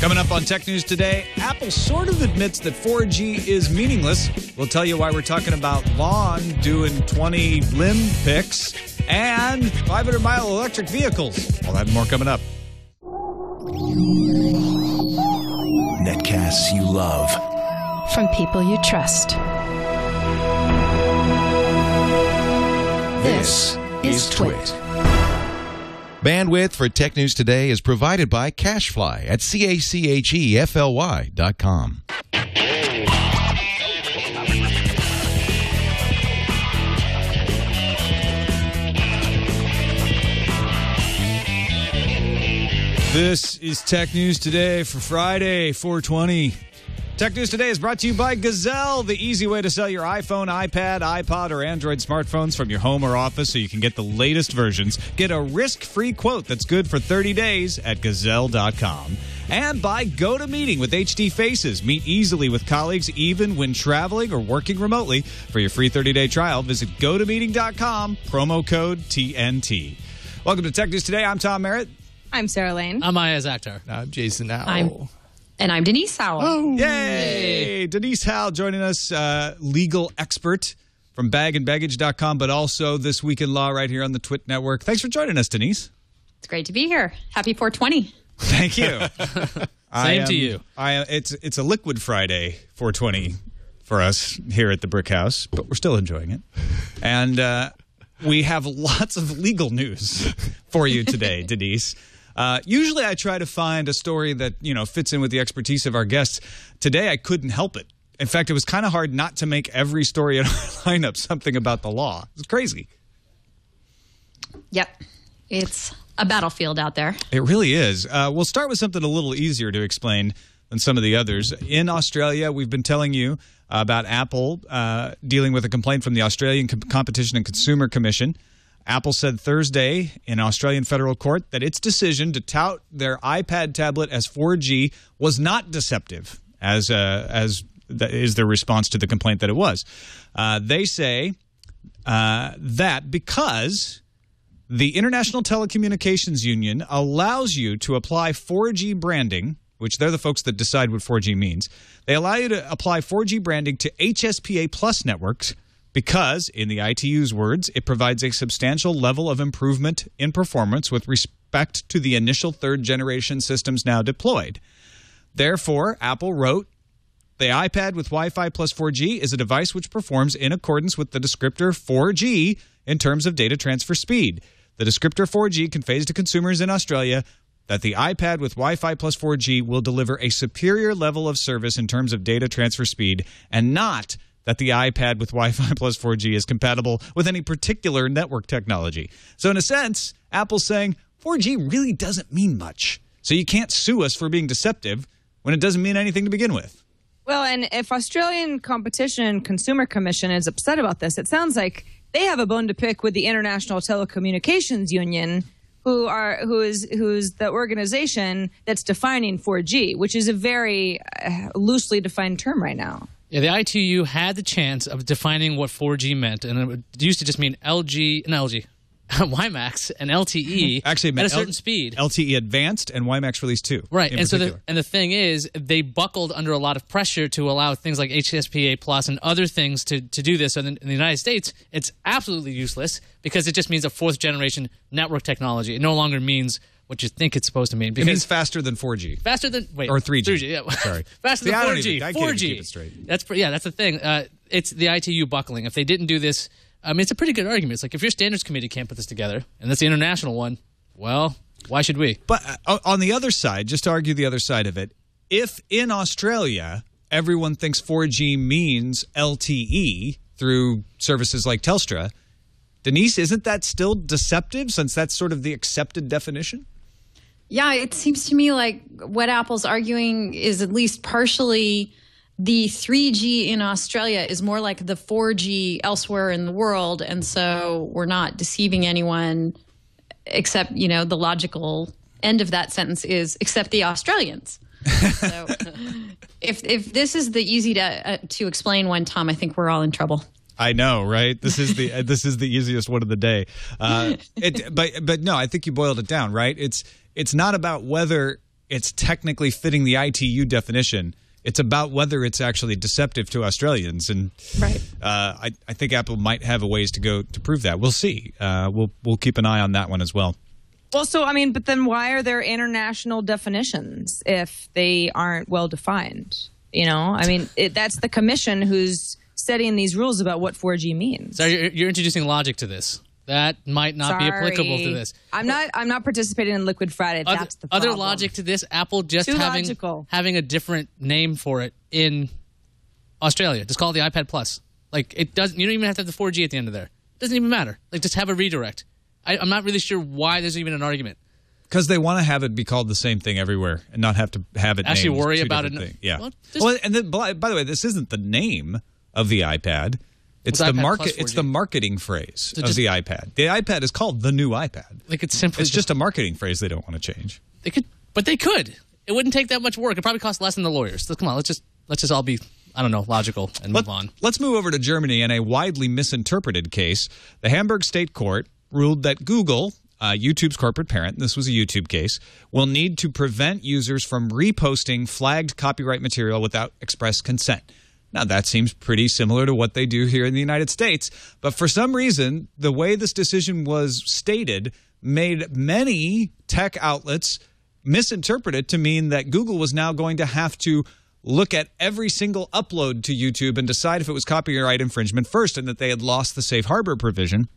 Coming up on Tech News today, Apple sort of admits that 4G is meaningless. We'll tell you why we're talking about Vaughn doing 20 limb pics and 500-mile electric vehicles. All that and more coming up. Netcasts you love. From people you trust. This is TWiT. Bandwidth for Tech News Today is provided by Cachefly at CACHEFLY.com. This is Tech News Today for Friday, 4/20. Tech News Today is brought to you by Gazelle, the easy way to sell your iPhone, iPad, iPod, or Android smartphones from your home or office so you can get the latest versions. Get a risk-free quote that's good for 30 days at Gazelle.com. And by Gotomeeting with HD Faces. Meet easily with colleagues even when traveling or working remotely. For your free 30-day trial, visit Gotomeeting.com, promo code TNT. Welcome to Tech News Today. I'm Tom Merritt. I'm Sarah Lane. I'm Iyaz Akhtar. I'm Jason Howell. I'm Denise Howell. Oh, yay! Denise Howell joining us, legal expert from bagandbaggage.com, but also This Week in Law right here on the TWiT network. Thanks for joining us, Denise. It's great to be here. Happy 420. Thank you. Same to you. It's a liquid Friday, 420 for us here at the Brick House, but we're still enjoying it. And we have lots of legal news for you today, Denise. Usually I try to find a story that, fits in with the expertise of our guests. Today I couldn't help it. In fact, it was kind of hard not to make every story in our lineup something about the law. It's crazy. Yep. It's a battlefield out there. It really is. We'll start with something a little easier to explain than some of the others. In Australia, we've been telling you about Apple dealing with a complaint from the Australian Competition and Consumer Commission. Apple said Thursday in Australian federal court that its decision to tout their iPad tablet as 4G was not deceptive, as is their response to the complaint that it was. They say that because the International Telecommunications Union allows you to apply 4G branding, which they're the folks that decide what 4G means, they allow you to apply 4G branding to HSPA Plus networks because, in the ITU's words, it provides a substantial level of improvement in performance with respect to the initial third-generation systems now deployed. Therefore, Apple wrote, the iPad with Wi-Fi plus 4G is a device which performs in accordance with the descriptor 4G in terms of data transfer speed. The descriptor 4G conveys to consumers in Australia that the iPad with Wi-Fi plus 4G will deliver a superior level of service in terms of data transfer speed, and not that the iPad with Wi-Fi plus 4G is compatible with any particular network technology. So in a sense, Apple's saying 4G really doesn't mean much. So you can't sue us for being deceptive when it doesn't mean anything to begin with. Well, and if Australian Competition and Consumer Commission is upset about this, it sounds like they have a bone to pick with the International Telecommunications Union, who's the organization that's defining 4G, which is a very loosely defined term right now. Yeah, the ITU had the chance of defining what 4G meant, and it used to just mean WiMAX and LTE Actually, at a certain speed. LTE Advanced and WiMAX Release 2. Right, and so the thing is, they buckled under a lot of pressure to allow things like HSPA Plus and other things to do this. And in the United States, it's absolutely useless because it just means a fourth-generation network technology. It no longer means what you think it's supposed to mean. It means faster than 4G. Faster than or 3G. 3G, yeah. Sorry. Faster than 4G. I can't 4G. even keep it straight. That's the thing. It's the ITU buckling. If they didn't do this, I mean, it's a pretty good argument. It's like if your standards committee can't put this together, and that's the international one, well, why should we? But on the other side, just to argue the other side of it, if in Australia everyone thinks 4G means LTE through services like Telstra, Denise, isn't that still deceptive since that's sort of the accepted definition? Yeah, it seems to me like what Apple's arguing is at least partially the 3G in Australia is more like the 4G elsewhere in the world. And so we're not deceiving anyone except, the logical end of that sentence is except the Australians. So if this is the easy to explain one, Tom, I think we're all in trouble. I know, right? This is the easiest one of the day. But no, I think you boiled it down, right? It's not about whether it's technically fitting the ITU definition. It's about whether it's actually deceptive to Australians, and I think Apple might have a ways to go to prove that. We'll see. We'll keep an eye on that one as well. Well, so, I mean, but then why are there international definitions if they aren't well defined? You know, I mean, that's the commission who's setting these rules about what 4G means. So you're introducing logic to this. That might not be applicable to this. I'm not participating in Liquid Friday. That's the problem. Other logic to this, Apple just Too having logical. having a different name for it in Australia. Just call it the iPad Plus. Like, it doesn't. You don't even have to have the 4G at the end of there. It doesn't even matter. Like, just have a redirect. I'm not really sure why there's even an argument. Because they want to have it be called the same thing everywhere and not have to have it actually named worry two about it. different things. Yeah. Well, And then, by the way, this isn't the name of the iPad. It's the market. It's the marketing phrase of the iPad. The iPad is called the new iPad. Like, it's simply just a marketing phrase they don't want to change. They could, but they could. It wouldn't take that much work. It probably costs less than the lawyers. So come on, let's just all be, I don't know, logical and move on. Let's move over to Germany in a widely misinterpreted case. The Hamburg State Court ruled that Google, YouTube's corporate parent, this was a YouTube case, will need to prevent users from reposting flagged copyright material without express consent. Now, that seems pretty similar to what they do here in the United States, but for some reason, the way this decision was stated made many tech outlets misinterpret it to mean that Google was now going to have to look at every single upload to YouTube and decide if it was copyright infringement first, and that they had lost the safe harbor provision.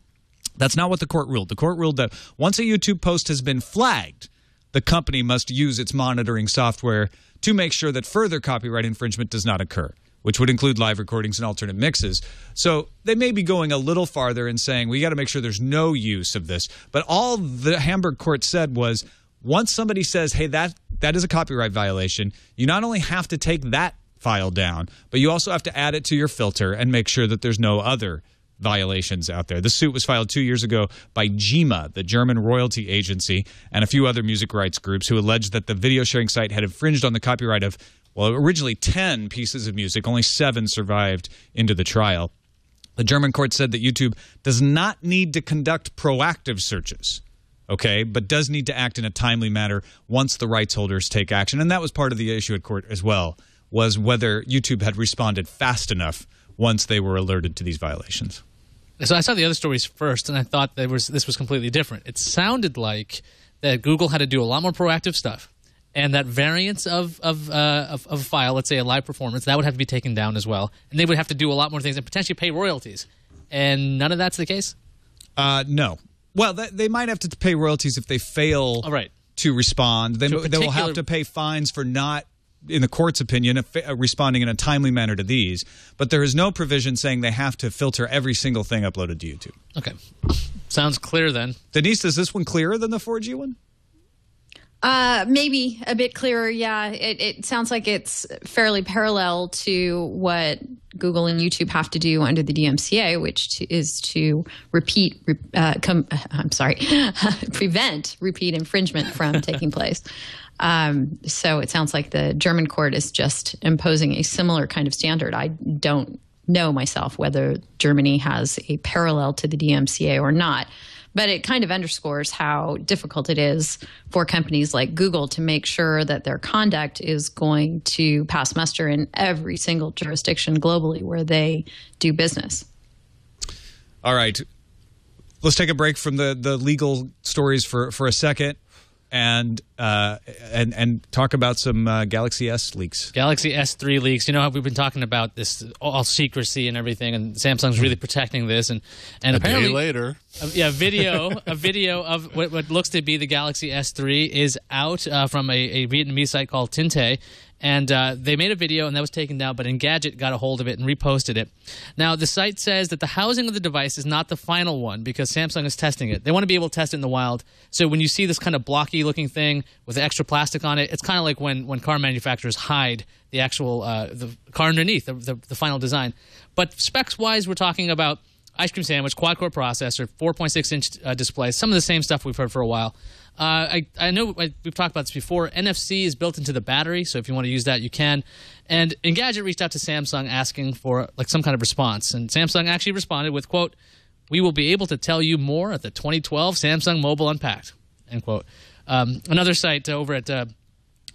That's not what the court ruled. The court ruled that once a YouTube post has been flagged, the company must use its monitoring software to make sure that further copyright infringement does not occur, which would include live recordings and alternate mixes. So they may be going a little farther and saying, we got to make sure there's no use of this. But all the Hamburg court said was, once somebody says, hey, that is a copyright violation, you not only have to take that file down, but you also have to add it to your filter and make sure that there's no other violations out there. The suit was filed 2 years ago by GEMA, the German royalty agency, and a few other music rights groups who alleged that the video sharing site had infringed on the copyright of, well, originally 10 pieces of music. Only 7 survived into the trial. The German court said that YouTube does not need to conduct proactive searches, okay, but does need to act in a timely manner once the rights holders take action. And that was part of the issue at court as well, was whether YouTube had responded fast enough once they were alerted to these violations. So I saw the other stories first, and I thought this was completely different. It sounded like that Google had to do a lot more proactive stuff, and that variants of a file, let's say a live performance, that would have to be taken down as well, and they would have to do a lot more things and potentially pay royalties. And none of that's the case? No. Well, they might have to pay royalties if they fail to respond. They will have to pay fines for not, in the court's opinion, responding in a timely manner to these. But there is no provision saying they have to filter every single thing uploaded to YouTube. Okay. Sounds clear then. Denise, is this one clearer than the 4G one? Maybe a bit clearer, yeah. It sounds like it's fairly parallel to what Google and YouTube have to do under the DMCA, which is to prevent repeat infringement from taking place. So it sounds like the German court is just imposing a similar kind of standard. I don't know myself whether Germany has a parallel to the DMCA or not. But it kind of underscores how difficult it is for companies like Google to make sure that their conduct is going to pass muster in every single jurisdiction globally where they do business. All right. Let's take a break from the legal stories for a second and talk about some Galaxy S leaks. Galaxy S3 leaks. You know how we've been talking about this all secrecy and everything, and Samsung's really protecting this. And apparently, day later, a video of what looks to be the Galaxy S3 is out from a Vietnamese site called Tinte. And they made a video, and that was taken down, but Engadget got a hold of it and reposted it. Now, the site says that the housing of the device is not the final one because Samsung is testing it. They want to be able to test it in the wild. So when you see this kind of blocky-looking thing with extra plastic on it, it's kind of like when car manufacturers hide the actual the car underneath, the final design. But specs-wise, we're talking about ice cream sandwich, quad-core processor, 4.6-inch display, some of the same stuff we've heard for a while. I know we've talked about this before. NFC is built into the battery, so if you want to use that, you can. And Engadget reached out to Samsung asking for like some kind of response, and Samsung actually responded with, quote, "We will be able to tell you more at the 2012 Samsung Mobile Unpacked," end quote. Another site over at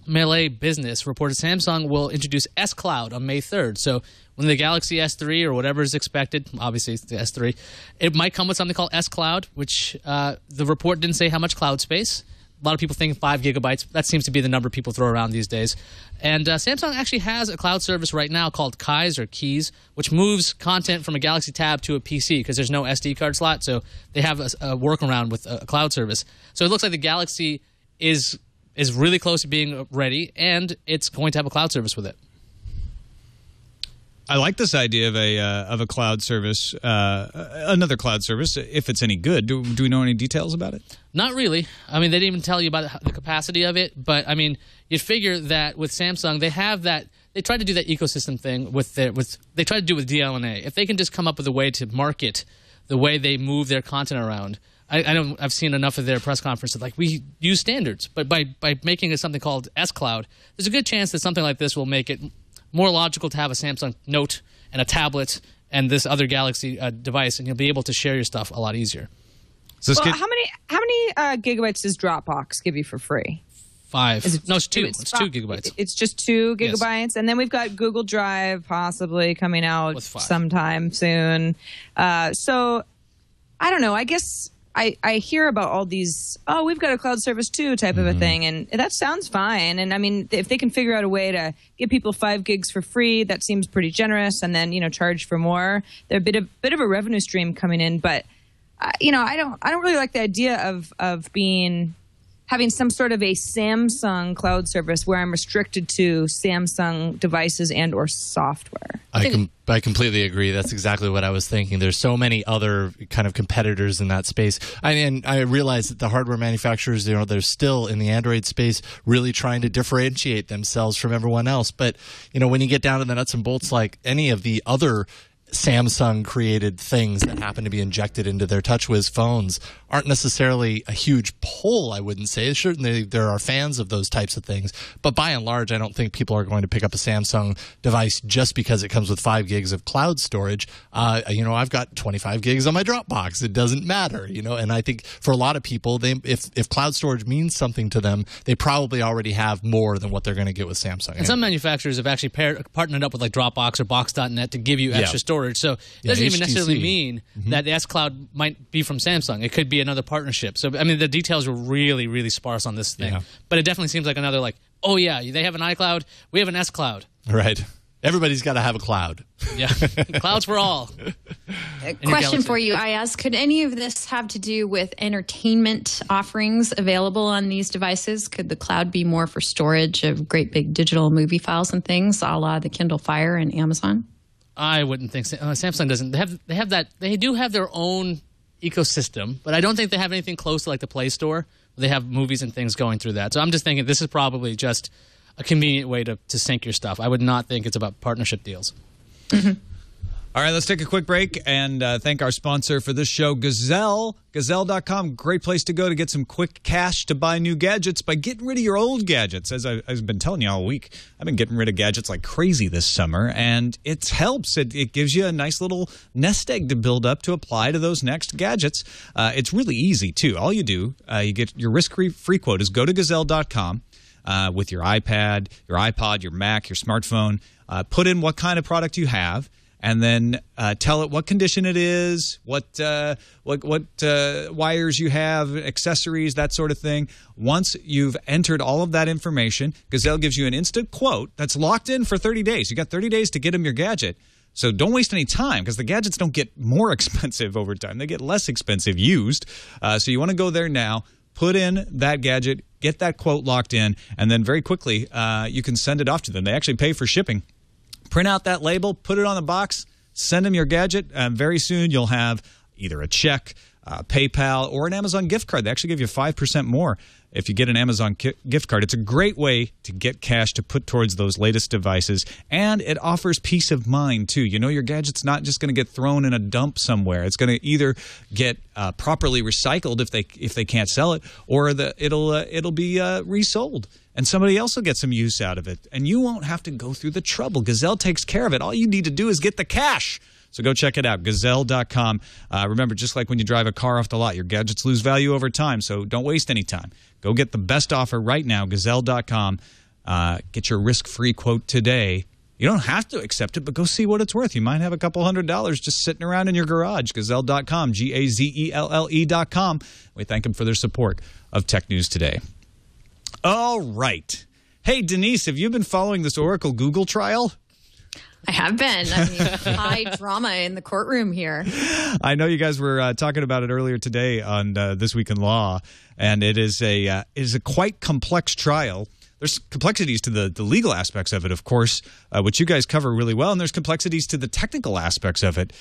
Melee Business reported Samsung will introduce S Cloud on May 3rd. So when the Galaxy S3 or whatever is expected, obviously it's the S3, it might come with something called S Cloud, which the report didn't say how much cloud space. A lot of people think 5 gigabytes. That seems to be the number people throw around these days. And Samsung actually has a cloud service right now called Keys, which moves content from a Galaxy Tab to a PC because there's no SD card slot. So they have a workaround with a cloud service. So it looks like the Galaxy is really close to being ready, and it's going to have a cloud service with it. I like this idea of a cloud service, another cloud service, if it's any good. Do we know any details about it? Not really. I mean, they didn't even tell you about the capacity of it. But I mean, you'd figure that with Samsung, they have that. They tried to do that ecosystem thing they tried to do with DLNA. If they can just come up with a way to market the way they move their content around. I've seen enough of their press conferences. Like, we use standards, but by making it something called S Cloud, there's a good chance that something like this will make it more logical to have a Samsung Note and a tablet and this other Galaxy device, and you'll be able to share your stuff a lot easier. So how many gigabytes does Dropbox give you for free? 5. No, it's 2. It's 2 gigabytes. It's just 2 gigabytes, yes. And then we've got Google Drive possibly coming out sometime soon. So I don't know. I guess I hear about all these, we've got a cloud service too type of a thing, and that sounds fine. And I mean, if they can figure out a way to give people 5 gigs for free, that seems pretty generous, and then, charge for more. There's a bit of a revenue stream coming in, but I don't really like the idea of having some sort of a Samsung cloud service where I'm restricted to Samsung devices and or software. I completely agree. That's exactly what I was thinking. There's so many other kind of competitors in that space. And I realize that the hardware manufacturers, they're still in the Android space really trying to differentiate themselves from everyone else. But, when you get down to the nuts and bolts, like any of the other Samsung created things that happen to be injected into their TouchWiz phones aren't necessarily a huge pull, I wouldn't say. Certainly there are fans of those types of things, but by and large, I don't think people are going to pick up a Samsung device just because it comes with 5 gigs of cloud storage. I've got 25 gigs on my Dropbox. It doesn't matter, and I think for a lot of people, if cloud storage means something to them, they probably already have more than what they're going to get with Samsung. And some manufacturers have actually partnered up with like Dropbox or Box.net to give you extra storage. So it doesn't even necessarily mean that the S Cloud might be from Samsung. It could be another partnership. So, I mean, the details are really, really sparse on this thing. Yeah. But it definitely seems like another they have an iCloud, we have an S Cloud. Right. Everybody's got to have a cloud. Yeah. Clouds for all. A question for you, Iyaz. Could any of this have to do with entertainment offerings available on these devices? Could the cloud be more for storage of great big digital movie files and things, a la the Kindle Fire and Amazon? I wouldn't think so. Samsung doesn't. They have that. They do have their own ecosystem, but I don't think they have anything close to like the Play Store. They have movies and things going through that. So I'm just thinking this is probably just a convenient way to sync your stuff. I would not think it's about partnership deals. Mm-hmm. All right, let's take a quick break and thank our sponsor for this show, Gazelle. Gazelle.com, great place to go to get some quick cash to buy new gadgets by getting rid of your old gadgets. As I've been telling you all week, I've been getting rid of gadgets like crazy this summer, and it helps. It gives you a nice little nest egg to build up to apply to those next gadgets. It's really easy, too. All you do, you get your risk-free quote is go to Gazelle.com. With your iPad, your iPod, your Mac, your smartphone, put in what kind of product you have, and then tell it what condition it is, what wires you have, accessories, that sort of thing. Once you've entered all of that information, Gazelle gives you an instant quote that's locked in for 30 days. You got 30 days to get them your gadget. So don't waste any time because the gadgets don't get more expensive over time. They get less expensive used. So you want to go there now, put in that gadget, get that quote locked in, and then very quickly you can send it off to them. They actually pay for shipping. Print out that label, put it on the box, send them your gadget, and very soon you'll have either a check, PayPal, or an Amazon gift card. They actually give you 5% more if you get an Amazon gift card. It's a great way to get cash to put towards those latest devices, and it offers peace of mind, too. You know your gadget's not just going to get thrown in a dump somewhere. It's going to either get properly recycled if they can't sell it, or it'll be resold. And somebody else will get some use out of it. And you won't have to go through the trouble. Gazelle takes care of it. All you need to do is get the cash. So go check it out, Gazelle.com. Remember, just like when you drive a car off the lot, your gadgets lose value over time. So don't waste any time. Go get the best offer right now, Gazelle.com. Get your risk-free quote today. You don't have to accept it, but go see what it's worth. You might have a couple $100 just sitting around in your garage. Gazelle.com, Gazelle.com. We thank them for their support of Tech News Today. All right. Hey, Denise, have you been following this Oracle Google trial? I have been. I mean, high drama in the courtroom here. I know you guys were talking about it earlier today on This Week in Law, and it is a quite complex trial. There's complexities to the legal aspects of it, of course, which you guys cover really well, and there's complexities to the technical aspects of it,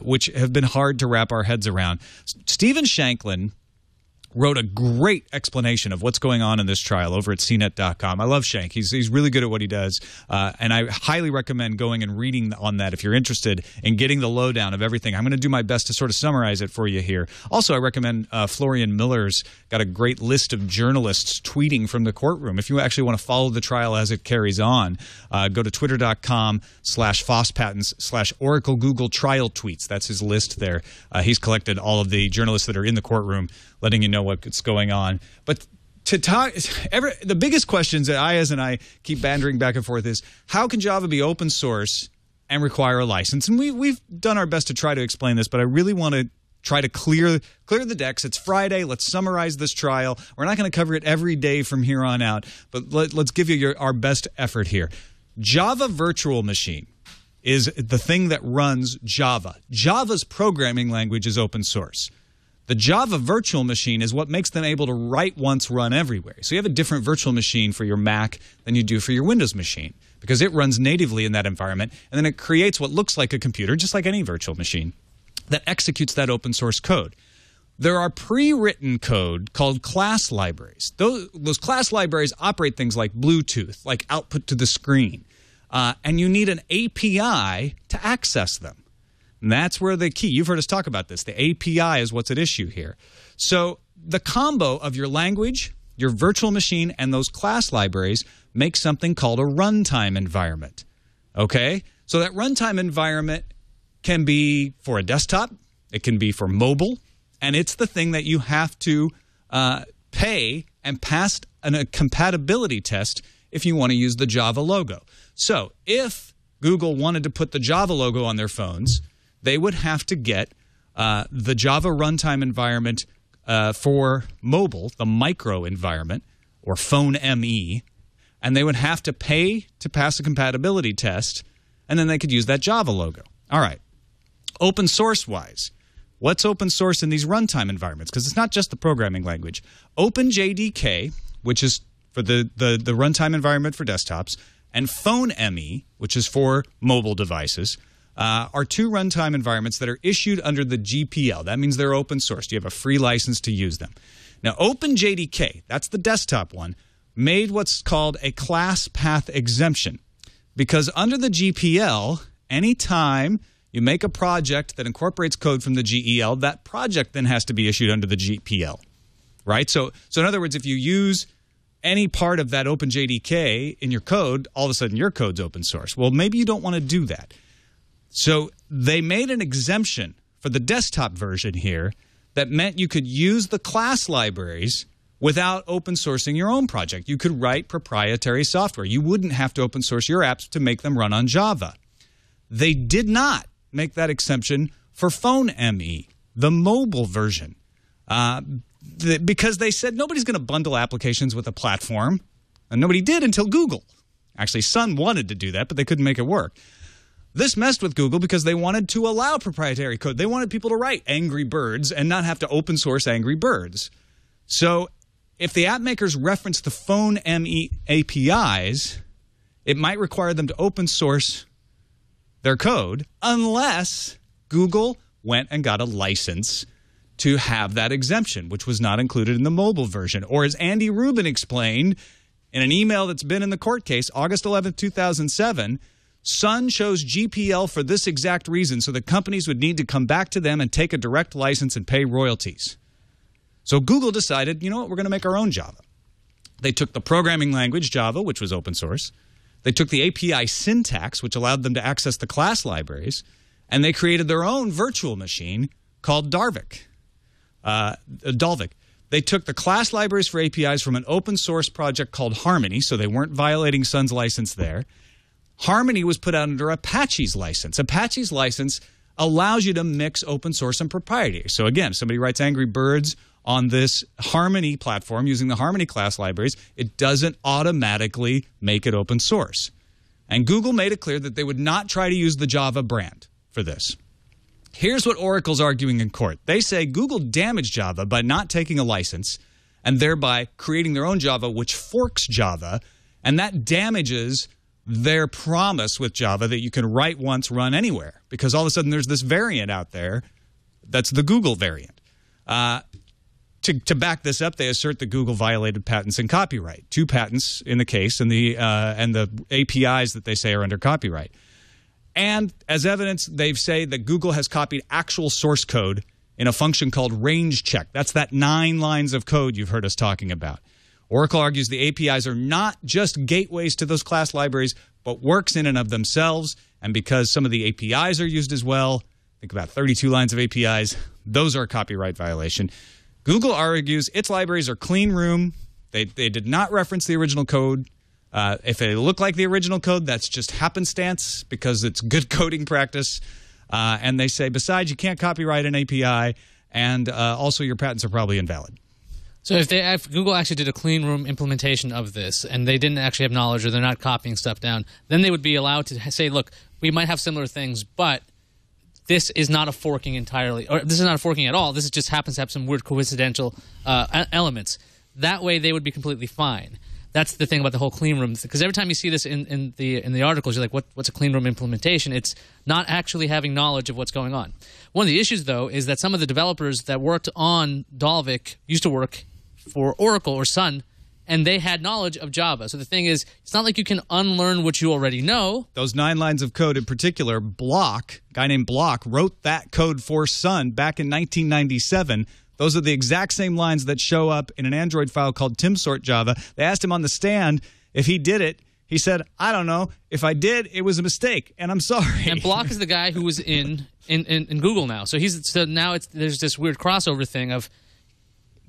which have been hard to wrap our heads around. Stephen Shanklin wrote a great explanation of what's going on in this trial over at cnet.com. I love Shank. He's really good at what he does, and I highly recommend going and reading on that if you're interested in getting the lowdown of everything. I'm going to do my best to sort of summarize it for you here. Also, I recommend Florian Miller's got a great list of journalists tweeting from the courtroom. If you actually want to follow the trial as it carries on, go to twitter.com/FossPatents/Oracle Google Trial Tweets. That's his list there. He's collected all of the journalists that are in the courtroom, letting you know what's going on. But to talk, the biggest questions that Iyaz and I keep bantering back and forth is, how can Java be open source and require a license? And we've done our best to try to explain this, but I really want to try to clear the decks. It's Friday. Let's summarize this trial. We're not going to cover it every day from here on out, but let's give you our best effort here. Java Virtual Machine is the thing that runs Java. Java's programming language is open source. The Java virtual machine is what makes them able to write once, run everywhere. So you have a different virtual machine for your Mac than you do for your Windows machine because it runs natively in that environment, and then it creates what looks like a computer, just like any virtual machine, that executes that open source code. There are pre-written code called class libraries. Those class libraries operate things like Bluetooth, like output to the screen, and you need an API to access them. And that's where the key, you've heard us talk about this, the API is what's at issue here. So the combo of your language, your virtual machine, and those class libraries make something called a runtime environment. Okay? So that runtime environment can be for a desktop, it can be for mobile, and it's the thing that you have to pay and pass a compatibility test if you want to use the Java logo. So if Google wanted to put the Java logo on their phones, they would have to get the Java runtime environment for mobile, the micro environment, or Phone ME, and they would have to pay to pass a compatibility test, and then they could use that Java logo. All right. Open source-wise, what's open source in these runtime environments? Because it's not just the programming language. OpenJDK, which is for the runtime environment for desktops, and Phone ME, which is for mobile devices, are two runtime environments that are issued under the GPL. That means they're open source. You have a free license to use them. Now, OpenJDK, that's the desktop one, made what's called a class path exemption. Because under the GPL, anytime you make a project that incorporates code from the GEL, that project then has to be issued under the GPL, right? So in other words, if you use any part of that OpenJDK in your code, all of a sudden your code's open source. Well, maybe you don't want to do that. So they made an exemption for the desktop version here that meant you could use the class libraries without open sourcing your own project. You could write proprietary software. You wouldn't have to open source your apps to make them run on Java. They did not make that exemption for Phone ME, the mobile version, because they said nobody's going to bundle applications with a platform, and nobody did until Google. Actually, Sun wanted to do that, but they couldn't make it work. This messed with Google because they wanted to allow proprietary code. They wanted people to write Angry Birds and not have to open source Angry Birds. So if the app makers reference the Phone ME APIs, it might require them to open source their code unless Google went and got a license to have that exemption, which was not included in the mobile version. Or as Andy Rubin explained in an email that's been in the court case, August 11, 2007, Sun chose GPL for this exact reason, so that companies would need to come back to them and take a direct license and pay royalties. So Google decided, you know what, we're going to make our own Java. They took the programming language Java, which was open source. They took the API syntax, which allowed them to access the class libraries, and they created their own virtual machine called Dalvik. They took the class libraries for APIs from an open source project called Harmony, so they weren't violating Sun's license there. Harmony was put out under Apache's license. Apache's license allows you to mix open source and proprietary. So again, if somebody writes Angry Birds on this Harmony platform using the Harmony class libraries, it doesn't automatically make it open source. And Google made it clear that they would not try to use the Java brand for this. Here's what Oracle's arguing in court. They say Google damaged Java by not taking a license and thereby creating their own Java, which forks Java, and that damages their promise with Java that you can write once, run anywhere, because all of a sudden there's this variant out there that's the Google variant. To back this up, they assert that Google violated patents and copyright. 2 patents in the case, and the APIs that they say are under copyright. And as evidence, they say that Google has copied actual source code in a function called range check. That's that 9 lines of code you've heard us talking about. Oracle argues the APIs are not just gateways to those class libraries, but works in and of themselves. And because some of the APIs are used as well, think about 32 lines of APIs, those are a copyright violation. Google argues its libraries are clean room. They did not reference the original code. If they look like the original code, that's just happenstance because it's good coding practice. And they say, besides, you can't copyright an API, and also your patents are probably invalid. So if Google actually did a clean room implementation of this, and they didn't actually have knowledge or they're not copying stuff down, then they would be allowed to say, look, we might have similar things, but this is not a forking entirely, or this is not a forking at all. This just happens to have some weird coincidental elements. That way, they would be completely fine. That's the thing about the whole clean room, because every time you see this in the articles, you're like, what's a clean room implementation? It's not actually having knowledge of what's going on. One of the issues, though, is that some of the developers that worked on Dalvik used to work for Oracle or Sun, and they had knowledge of Java. So the thing is, it's not like you can unlearn what you already know. Those 9 lines of code in particular, Block, a guy named Block, wrote that code for Sun back in 1997. Those are the exact same lines that show up in an Android file called timsort Java. They asked him on the stand if he did it. He said, I don't know. If I did, it was a mistake, and I'm sorry. And Block is the guy who was in Google now. So now there's this weird crossover thing of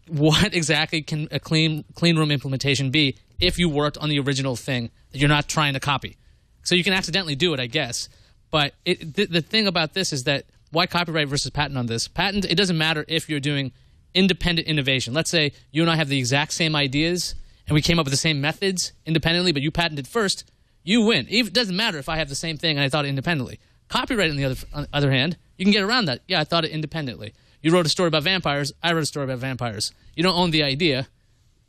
what exactly can a clean room implementation be if you worked on the original thing that you're not trying to copy. So you can accidentally do it, I guess. But the thing about this is that why copyright versus patent on this? Patent, it doesn't matter if you're doing independent innovation. Let's say you and I have the exact same ideas and we came up with the same methods independently, but you patented first, you win. It doesn't matter if I have the same thing and I thought it independently. Copyright, on the other hand, you can get around that. Yeah, I thought it independently. You wrote a story about vampires, I wrote a story about vampires. You don't own the idea,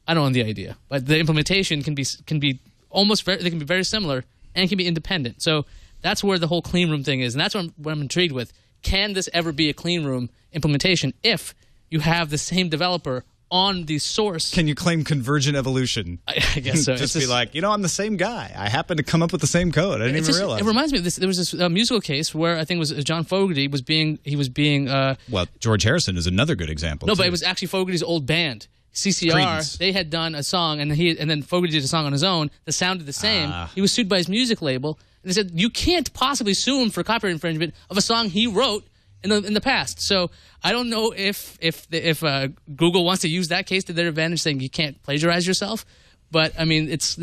I don't own the idea. But the implementation can be almost they can be very similar and can be independent. So that's where the whole clean room thing is, and that's what I'm intrigued with. Can this ever be a clean room implementation if you have the same developer on the source? Can you claim convergent evolution? I guess so. Just be like, I'm the same guy. I happen to come up with the same code. I didn't even realize. It reminds me of this. There was this musical case where I think it was John Fogerty was being. Well, George Harrison is another good example. No, but it was actually Fogerty's old band. CCR, Credence. They had done a song, and then Fogerty did a song on his own that sounded the same. He was sued by his music label, and they said you can't possibly sue him for copyright infringement of a song he wrote in the past. So I don't know if Google wants to use that case to their advantage, saying you can't plagiarize yourself. But I mean, it's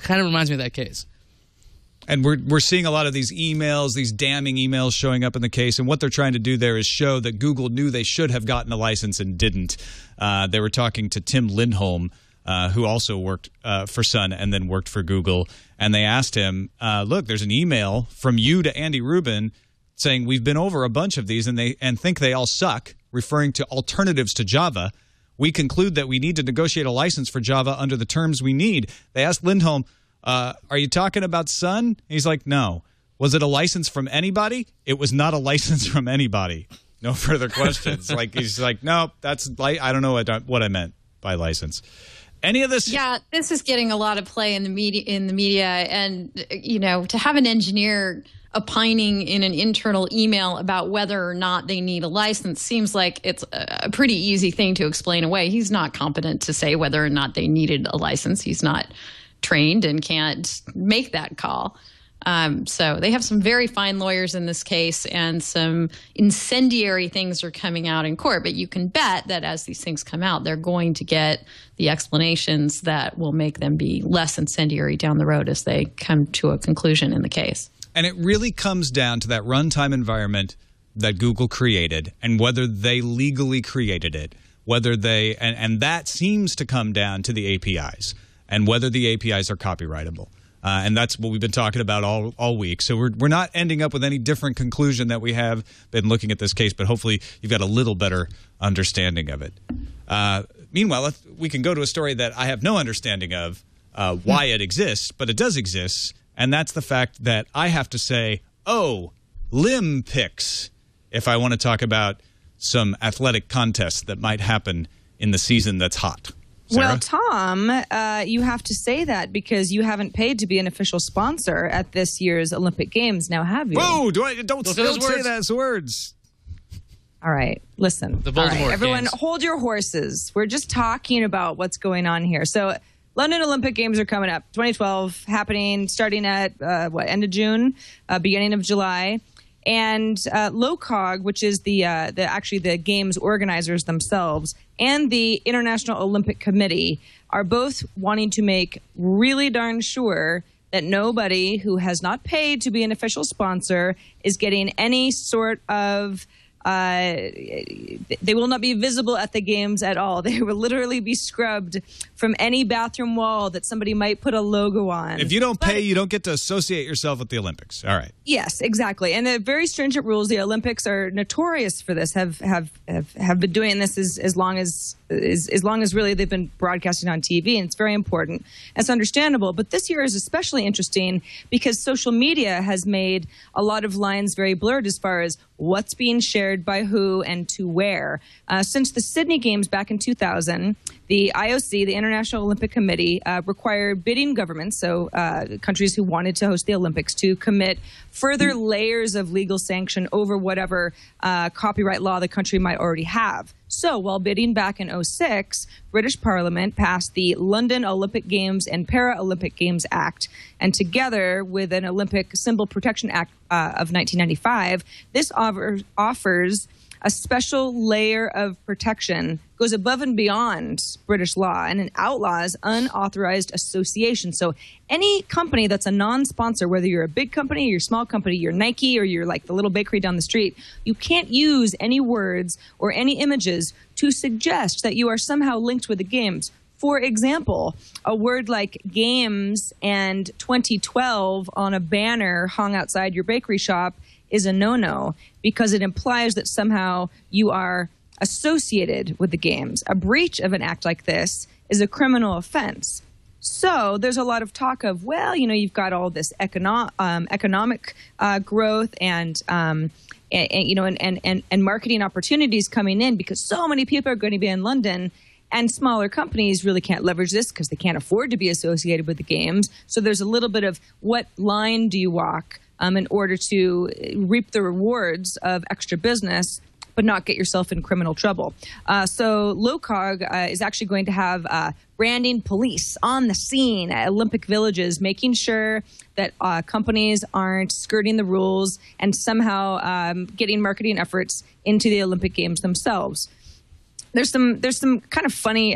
kind of reminds me of that case. And we're seeing a lot of these emails, these damning emails showing up in the case. And what they're trying to do there is show that Google knew they should have gotten a license and didn't. They were talking to Tim Lindholm, who also worked for Sun and then worked for Google. And they asked him, look, there's an email from you to Andy Rubin saying we've been over a bunch of these and think they all suck, referring to alternatives to Java. We conclude that we need to negotiate a license for Java under the terms we need. They asked Lindholm, are you talking about Sun? He's like, no. Was it a license from anybody? It was not a license from anybody. No further questions. He's like, no, I don't know what I meant by license. Any of this? Yeah, this is getting a lot of play in the media, and to have an engineer opining in an internal email about whether or not they need a license seems like it's a pretty easy thing to explain away. He's not competent to say whether or not they needed a license. He's not trained and can't make that call. So they have some very fine lawyers in this case, and some incendiary things are coming out in court. But you can bet that as these things come out, they're going to get the explanations that will make them be less incendiary down the road as they come to a conclusion in the case. And it really comes down to that runtime environment that Google created and whether they legally created it, whether they and that seems to come down to the APIs and whether the APIs are copyrightable. And that's what we've been talking about all week. So we're not ending up with any different conclusion that we have been looking at this case, but hopefully you've got a little better understanding of it. Meanwhile, we can go to a story that I have no understanding of why it exists, but it does exist, and that's the fact that I have to say, limb pics, if I want to talk about some athletic contests that might happen in the season that's hot. Sarah? Well, Tom, you have to say that because you haven't paid to be an official sponsor at this year's Olympic Games. Now, have you? Whoa! Don't say those words. All right, listen. The Voldemort All right, everyone, games. hold your horses. We're just talking about what's going on here. So, London Olympic Games are coming up. 2012 happening, starting at end of June, beginning of July. And LOCOG, which is the games organizers themselves, and the International Olympic Committee are both wanting to make really darn sure that nobody who has not paid to be an official sponsor is getting any sort of they will not be visible at the games at all. They will literally be scrubbed from any bathroom wall that somebody might put a logo on. If you don't pay, you don't get to associate yourself with the Olympics. All right. Yes, exactly. And the very stringent rules. The Olympics are notorious for this. Have been doing this as long as really they've been broadcasting on TV, and it's very important. It's understandable. But this year is especially interesting because social media has made a lot of lines very blurred as far as what's being shared by who and to where. Since the Sydney Games back in 2000, the IOC, the International Olympic Committee, required bidding governments, so countries who wanted to host the Olympics, to commit further layers of legal sanction over whatever copyright law the country might already have. So while bidding back in 2006, British Parliament passed the London Olympic Games and Paralympic Games Act. And together with an Olympic Symbol Protection Act of 1995, this offers a special layer of protection, goes above and beyond British law, and it outlaws unauthorized association. So any company that's a non-sponsor, whether you're a big company, you're a small company, you're Nike, or you're like the little bakery down the street, you can't use any words or any images to suggest that you are somehow linked with the games. For example, a word like games and 2012 on a banner hung outside your bakery shop is a no-no because it implies that somehow you are associated with the games. A breach of an act like this is a criminal offense. So there's a lot of talk of, well, you've got all this economic growth and marketing opportunities coming in because so many people are going to be in London. And smaller companies really can't leverage this because they can't afford to be associated with the games. So there's a little bit of what line do you walk in order to reap the rewards of extra business, but not get yourself in criminal trouble. So LOCOG is actually going to have branding police on the scene at Olympic villages, making sure that companies aren't skirting the rules and somehow getting marketing efforts into the Olympic Games themselves. There's some kind of funny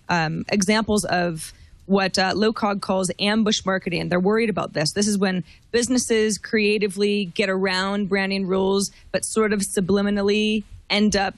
examples of what LOCOG calls ambush marketing. They're worried about this. This is when businesses creatively get around branding rules, but sort of subliminally end up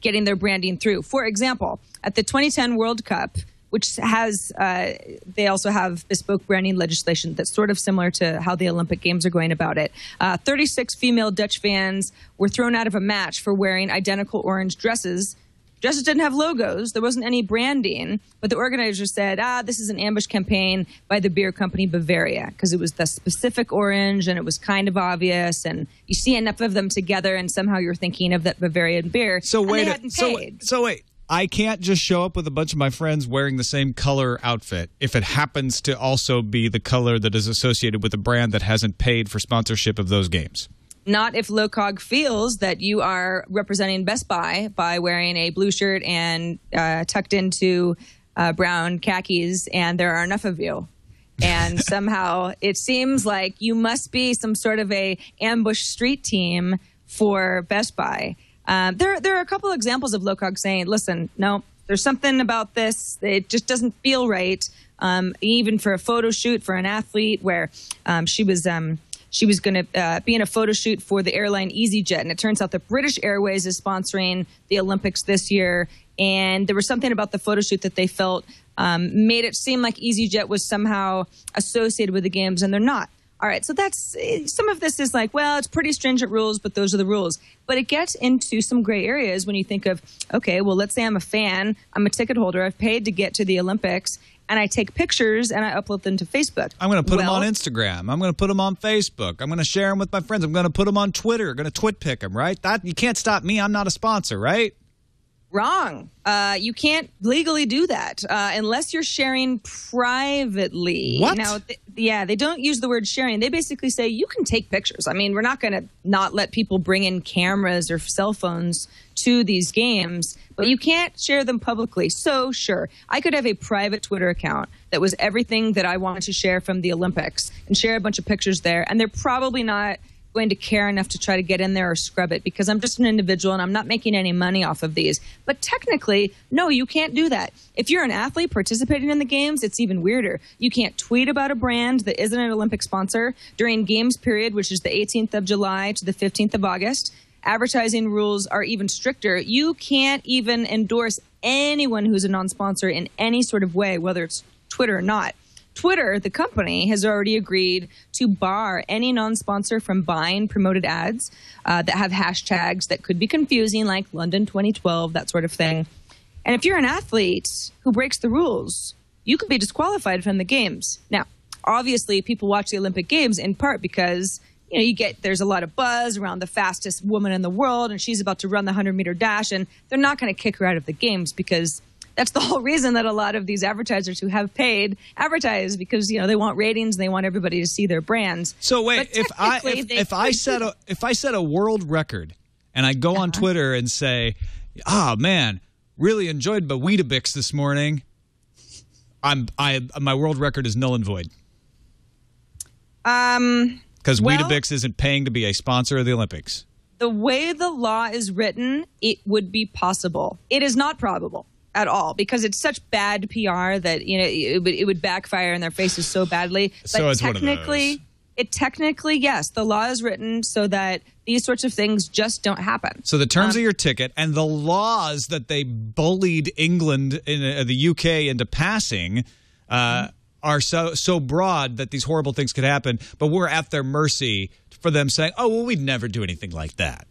getting their branding through. For example, at the 2010 World Cup, which has they also have bespoke branding legislation that's sort of similar to how the Olympic Games are going about it. 36 female Dutch fans were thrown out of a match for wearing identical orange dresses. Dresses didn't have logos. There wasn't any branding. But the organizers said, this is an ambush campaign by the beer company Bavaria because it was the specific orange and it was kind of obvious. And you see enough of them together and somehow you're thinking of that Bavarian beer. So and wait, they hadn't paid. So wait. I can't just show up with a bunch of my friends wearing the same color outfit if it happens to also be the color that is associated with a brand that hasn't paid for sponsorship of those games. Not if LOCOG feels that you are representing Best Buy by wearing a blue shirt and tucked into brown khakis, and there are enough of you. And somehow it seems like you must be some sort of a ambush street team for Best Buy. There are a couple examples of Locog saying, listen, no, there's something about this. It just doesn't feel right. Even for a photo shoot for an athlete where she was going to be in a photo shoot for the airline EasyJet. And it turns out that British Airways is sponsoring the Olympics this year. And there was something about the photo shoot that they felt made it seem like EasyJet was somehow associated with the games, and they're not. All right, so that's some of this is like, well, it's pretty stringent rules, but those are the rules. But it gets into some gray areas when you think of, okay, well, let's say I'm a fan, I'm a ticket holder, I've paid to get to the Olympics, and I take pictures and I upload them to Facebook. I'm going to put them on Instagram. I'm going to put them on Facebook. I'm going to share them with my friends. I'm going to put them on Twitter. I'm going to twit pick them, right? That you can't stop me. I'm not a sponsor, right? Wrong. You can't legally do that unless you're sharing privately. What? Now, they don't use the word sharing. They basically say you can take pictures. I mean, we're not going to not let people bring in cameras or cell phones to these games, but you can't share them publicly. So, sure, I could have a private Twitter account that was everything that I wanted to share from the Olympics and share a bunch of pictures there, and they're probably not going to care enough to try to get in there or scrub it because I'm just an individual and I'm not making any money off of these. But technically, no, you can't do that. If you're an athlete participating in the games, it's even weirder. You can't tweet about a brand that isn't an Olympic sponsor during games period, which is the 18th of July to the 15th of August. Advertising rules are even stricter. You can't even endorse anyone who's a non-sponsor in any sort of way, whether it's Twitter or not. Twitter, the company, has already agreed to bar any non-sponsor from buying promoted ads that have hashtags that could be confusing, like London 2012, that sort of thing. And if you're an athlete who breaks the rules, you could be disqualified from the games. Now, obviously, people watch the Olympic Games in part because there's a lot of buzz around the fastest woman in the world, and she's about to run the 100-meter dash, and they're not going to kick her out of the games because that's the whole reason that a lot of these advertisers who have paid advertise because they want ratings and they want everybody to see their brands. So wait, if I set a world record and I go on Twitter and say, "Oh man, really enjoyed Weetabix this morning," my world record is null and void. Because Weetabix isn't paying to be a sponsor of the Olympics. The way the law is written, it would be possible. It is not probable at all because it's such bad PR that it would backfire in their faces so badly. So but it's technically, yes, the law is written so that these sorts of things just don't happen. So the terms of your ticket and the laws that they bullied England in the UK into passing are so broad that these horrible things could happen, but we're at their mercy for them saying, "Oh, well, we'd never do anything like that."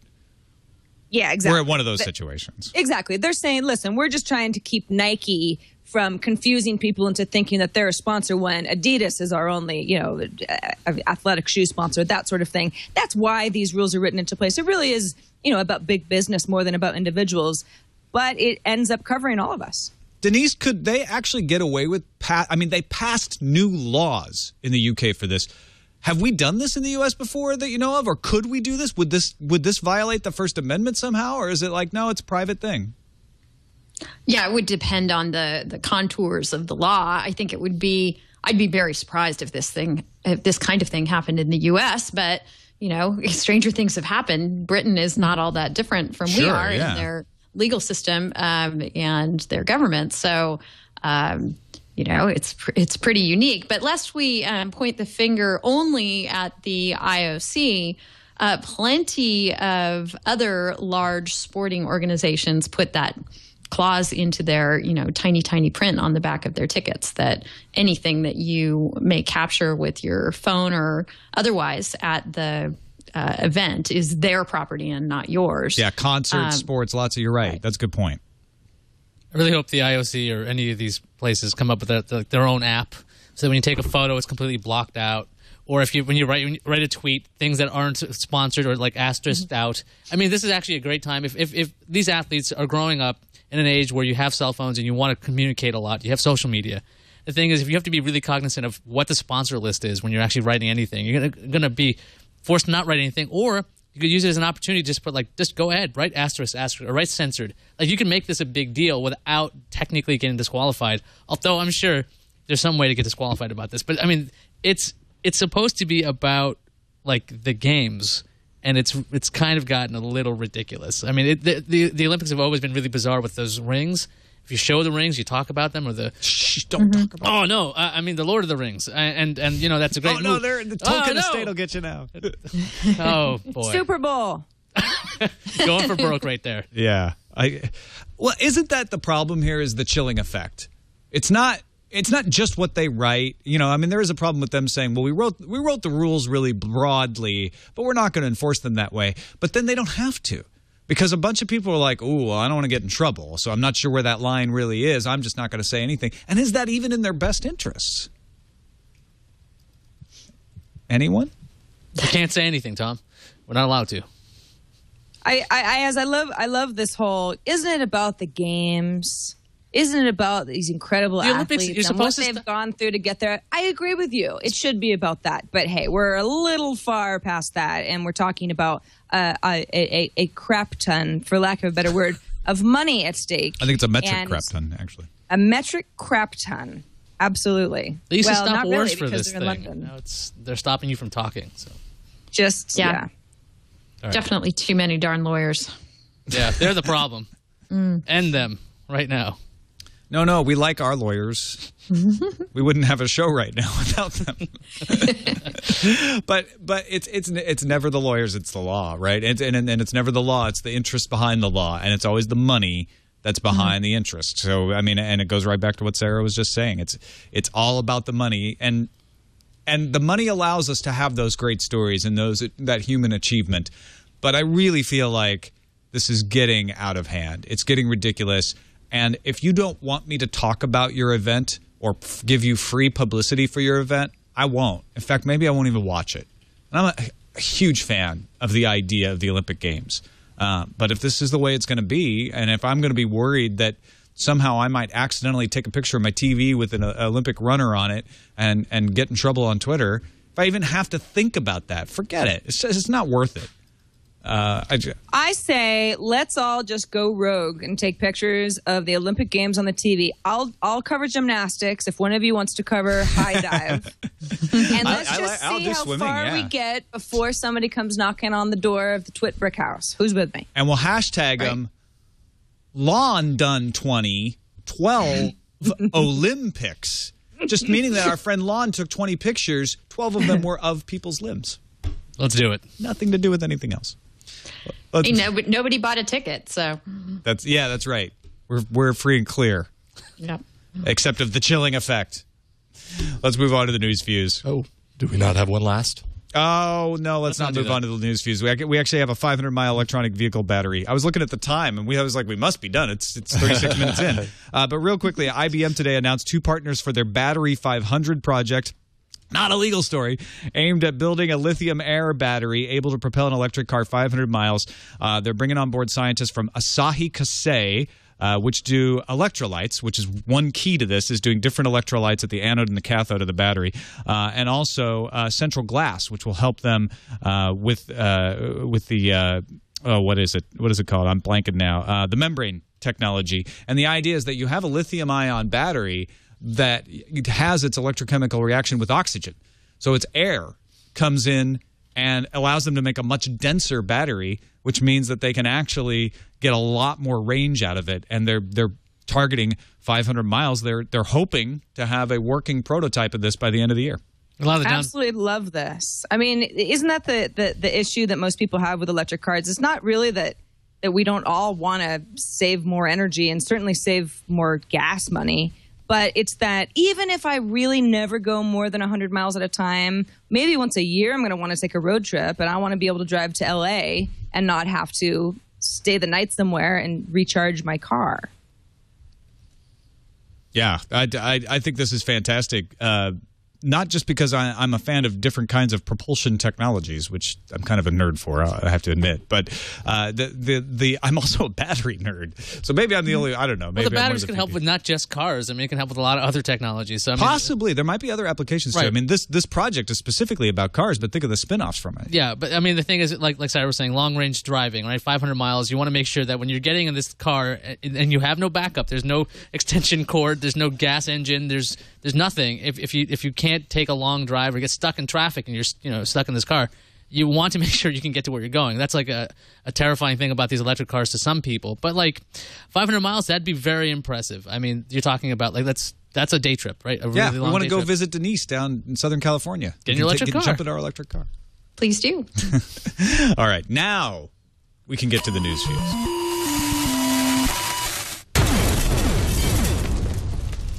Yeah, exactly. We're at one of those situations. Exactly. They're saying, listen, we're just trying to keep Nike from confusing people into thinking that they're a sponsor when Adidas is our only, athletic shoe sponsor, that sort of thing. That's why these rules are written into place. It really is, about big business more than about individuals, but it ends up covering all of us. Denise, could they actually get away with they passed new laws in the UK for this. Have we done this in the U.S. before that you know of, or could we do this? Would this violate the First Amendment somehow, or is it like, no, it's a private thing? Yeah, it would depend on the contours of the law. I think it would be – I'd be very surprised if this kind of thing happened in the U.S., but, stranger things have happened. Britain is not all that different from we are in their legal system and their government. So it's pretty unique. But lest we point the finger only at the IOC, plenty of other large sporting organizations put that clause into their, tiny, tiny print on the back of their tickets that anything that you may capture with your phone or otherwise at the event is their property and not yours. Yeah, concerts, sports, lots of, you're right. That's a good point. I really hope the IOC or any of these places come up with their own app so that when you take a photo, it's completely blocked out. Or when you write a tweet, things that aren't sponsored or like asterisked out. I mean, this is actually a great time. If these athletes are growing up in an age where you have cell phones and you want to communicate a lot, you have social media. The thing is, if you have to be really cognizant of what the sponsor list is when you're actually writing anything, you're going to be forced to not write anything, or you could use it as an opportunity to just go ahead, write asterisk, or write censored. Like, you can make this a big deal without technically getting disqualified. Although I'm sure there's some way to get disqualified about this. But I mean, it's supposed to be about like the games, and it's kind of gotten a little ridiculous. I mean, the Olympics have always been really bizarre with those rings. If you show the rings, you talk about them, or the don't talk about. Oh no, I mean the Lord of the Rings, and you know that's a great. Oh no, move. the Tolkien estate will get you now. Oh boy, Super Bowl. Going for broke right there. Yeah, well, isn't that the problem here? Is the chilling effect? It's not just what they write. You know, I mean, there is a problem with them saying, well, we wrote the rules really broadly, but we're not going to enforce them that way. But then they don't have to. Because a bunch of people are like, ooh, well, I don't want to get in trouble, so I'm not sure where that line really is. I'm just not going to say anything. And is that even in their best interests? Anyone? You can't say anything, Tom. We're not allowed to. I love this whole, isn't it about the games? Isn't it about these incredible the Olympics, athletes you're and what supposed they've gone through to get there? I agree with you. It should be about that. But hey, we're a little far past that, and we're talking about a crap ton, for lack of a better word, of money at stake. I think it's a metric crap ton, actually. A metric crap ton. Absolutely. They used to stop not wars really, for because this they're in thing. London. Now they're stopping you from talking. So yeah. right. Definitely too many darn lawyers. Yeah, they're the problem. End them right now. No, we like our lawyers. We wouldn't have a show right now without them. but it's never the lawyers, it's the law, right? And it's never the law, it's the interest behind the law, and it's always the money that's behind the interest. So I mean, and it goes right back to what Sarah was just saying. It's all about the money, and the money allows us to have those great stories and that human achievement. But I really feel like this is getting out of hand. It's getting ridiculous. And if you don't want me to talk about your event or give you free publicity for your event, I won't. In fact, maybe I won't even watch it. And I'm a huge fan of the idea of the Olympic Games. But if this is the way it's going to be, and if I'm going to be worried that somehow I might accidentally take a picture of my TV with an Olympic runner on it and get in trouble on Twitter, if I even have to think about that, forget it. It's not worth it. I say let's all just go rogue and take pictures of the Olympic Games on the TV. I'll cover gymnastics if one of you wants to cover high dive. And let's just see how far we get before somebody comes knocking on the door of the TWiT brick house. Who's with me? And we'll hashtag them Lawn Done 2012 Olympics. Just meaning that our friend Lon took 20 pictures, 12 of them were of people's limbs. Let's do it. Nothing to do with anything else. Nobody bought a ticket, so that's right. We're free and clear. Yep. Except of the chilling effect. Let's move on to the news views. Oh, do we not have one last? Oh, no, let's not move on to the news views. We actually have a 500-mile electronic vehicle battery. I was looking at the time, and I was like, we must be done. It's 36 minutes in. But real quickly, IBM today announced 2 partners for their Battery 500 project. Not a legal story, aimed at building a lithium-air battery able to propel an electric car 500 miles. They're bringing on board scientists from Asahi Kasei, which do electrolytes, which is one key to this, is doing different electrolytes at the anode and the cathode of the battery, and also Central Glass, which will help them with the what is it called? I'm blanking now. The membrane technology. And the idea is that you have a lithium-ion battery that has its electrochemical reaction with oxygen. So its air comes in and allows them to make a much denser battery, which means that they can actually get a lot more range out of it. And they're targeting 500 miles. They're hoping to have a working prototype of this by the end of the year. Absolutely love this. I mean, isn't that the issue that most people have with electric cars? It's not really that we don't all want to save more energy and certainly save more gas money. But it's that even if I really never go more than 100 miles at a time, maybe once a year I'm going to want to take a road trip, and I want to be able to drive to L.A. and not have to stay the night somewhere and recharge my car. Yeah, I think this is fantastic. not just because I'm a fan of different kinds of propulsion technologies, which I'm kind of a nerd for, I have to admit. But I'm also a battery nerd. So maybe I'm the only, I don't know. Maybe Well, the batteries can help with not just cars. I mean, it can help with a lot of other technologies. So, I mean, possibly. There might be other applications, too. Right. I mean, this project is specifically about cars, but think of the spin-offs from it. Yeah, but I mean, the thing is, like Sarah was saying, long-range driving, right? 500 miles. You want to make sure that when you're getting in this car and you have no backup, there's no extension cord, there's no gas engine, there's nothing. If you can't take a long drive or get stuck in traffic and you're stuck in this car, you want to make sure you can get to where you're going. That's like a terrifying thing about these electric cars to some people. But like 500 miles, that'd be very impressive. I mean, you're talking about like that's a day trip, right? A really we long want to day go trip. visit Denise down in Southern California. Get in your electric car. Jump in our electric car. Please do. All right, now we can get to the news feeds.